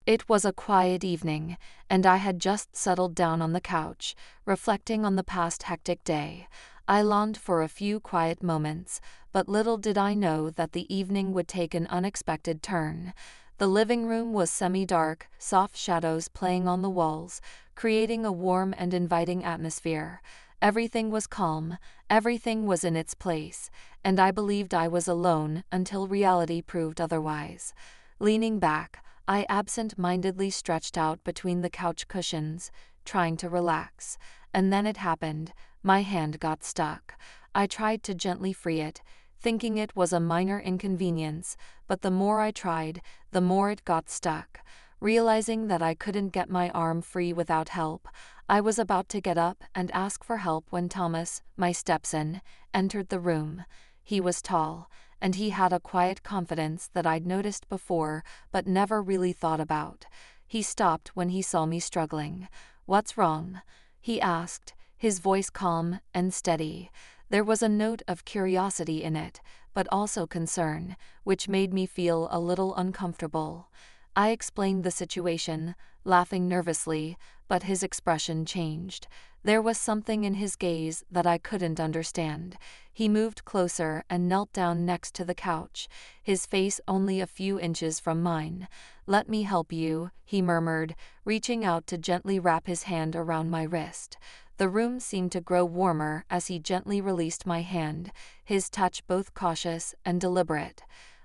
It was a quiet evening, and I had just settled down on the couch, reflecting on the past hectic day. I longed for a few quiet moments, but little did I know that the evening would take an unexpected turn. The living room was semi-dark, soft shadows playing on the walls, creating a warm and inviting atmosphere. Everything was calm, everything was in its place, and I believed I was alone until reality proved otherwise. Leaning back, I absent-mindedly stretched out between the couch cushions, trying to relax. And then it happened. My hand got stuck. I tried to gently free it, thinking it was a minor inconvenience, but the more I tried, the more it got stuck. Realizing that I couldn't get my arm free without help, I was about to get up and ask for help when Thomas, my stepson, entered the room. He was tall, and he had a quiet confidence that I'd noticed before but never really thought about. He stopped when he saw me struggling. "What's wrong?" he asked, his voice calm and steady. There was a note of curiosity in it, but also concern, which made me feel a little uncomfortable. I explained the situation, laughing nervously, but his expression changed. There was something in his gaze that I couldn't understand. He moved closer and knelt down next to the couch, his face only a few inches from mine. "Let me help you," he murmured, reaching out to gently wrap his hand around my wrist. The room seemed to grow warmer as he gently released my hand, his touch both cautious and deliberate.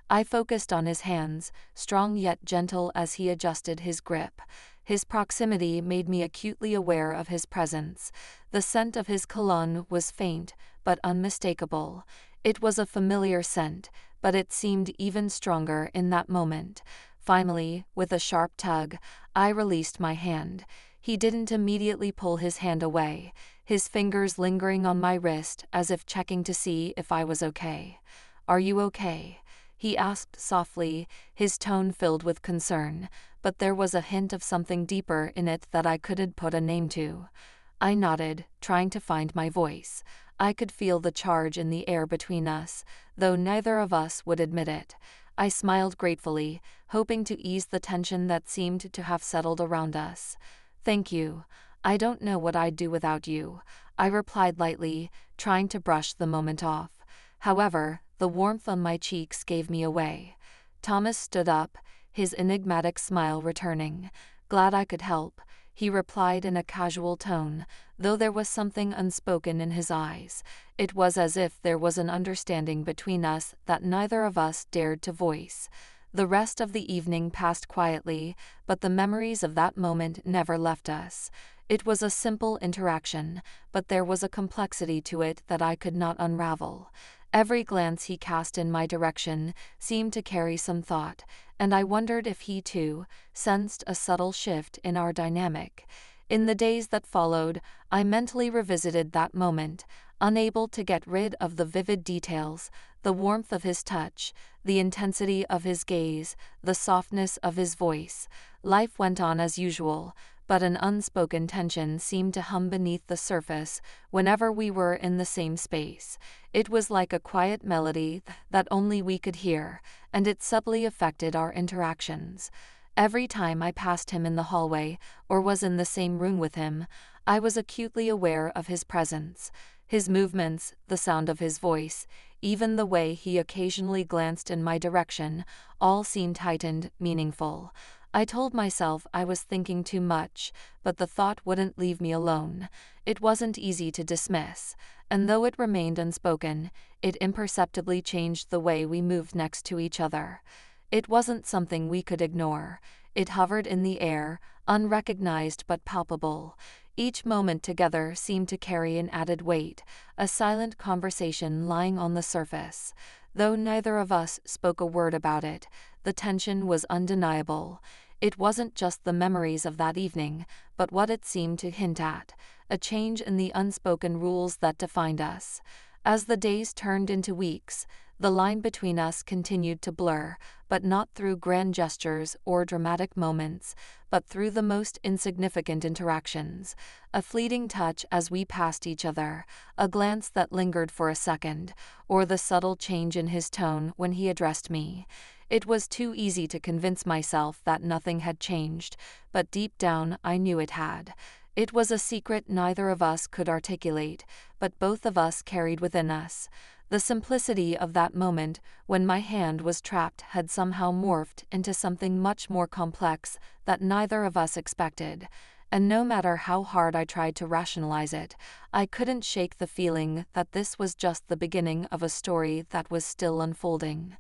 I focused on his hands, strong yet gentle as he adjusted his grip. His proximity made me acutely aware of his presence. The scent of his cologne was faint, but unmistakable. It was a familiar scent, but it seemed even stronger in that moment. Finally, with a sharp tug, I released my hand. He didn't immediately pull his hand away, his fingers lingering on my wrist as if checking to see if I was okay. "Are you okay?" he asked softly, his tone filled with concern, but there was a hint of something deeper in it that I couldn't put a name to. I nodded, trying to find my voice. I could feel the charge in the air between us, though neither of us would admit it. I smiled gratefully, hoping to ease the tension that seemed to have settled around us. "Thank you. I don't know what I'd do without you," I replied lightly, trying to brush the moment off. However, the warmth on my cheeks gave me away. Thomas stood up, his enigmatic smile returning. "Glad I could help," he replied in a casual tone, though there was something unspoken in his eyes. It was as if there was an understanding between us that neither of us dared to voice. The rest of the evening passed quietly, but the memories of that moment never left us. It was a simple interaction, but there was a complexity to it that I could not unravel. Every glance he cast in my direction seemed to carry some thought, and I wondered if he too sensed a subtle shift in our dynamic. In the days that followed, I mentally revisited that moment, unable to get rid of the vivid details, the warmth of his touch, the intensity of his gaze, the softness of his voice. Life went on as usual, but an unspoken tension seemed to hum beneath the surface whenever we were in the same space. It was like a quiet melody that only we could hear, and it subtly affected our interactions. Every time I passed him in the hallway or was in the same room with him, I was acutely aware of his presence. His movements, the sound of his voice, even the way he occasionally glanced in my direction, all seemed heightened, meaningful. I told myself I was thinking too much, but the thought wouldn't leave me alone. It wasn't easy to dismiss, and though it remained unspoken, it imperceptibly changed the way we moved next to each other. It wasn't something we could ignore. It hovered in the air, unrecognized but palpable. Each moment together seemed to carry an added weight, a silent conversation lying on the surface. Though neither of us spoke a word about it, the tension was undeniable. It wasn't just the memories of that evening, but what it seemed to hint at, a change in the unspoken rules that defined us. As the days turned into weeks, the line between us continued to blur, but not through grand gestures or dramatic moments, but through the most insignificant interactions. A fleeting touch as we passed each other, a glance that lingered for a second, or the subtle change in his tone when he addressed me. It was too easy to convince myself that nothing had changed, but deep down I knew it had. It was a secret neither of us could articulate, but both of us carried within us. The simplicity of that moment, when my hand was trapped, had somehow morphed into something much more complex that neither of us expected. And no matter how hard I tried to rationalize it, I couldn't shake the feeling that this was just the beginning of a story that was still unfolding.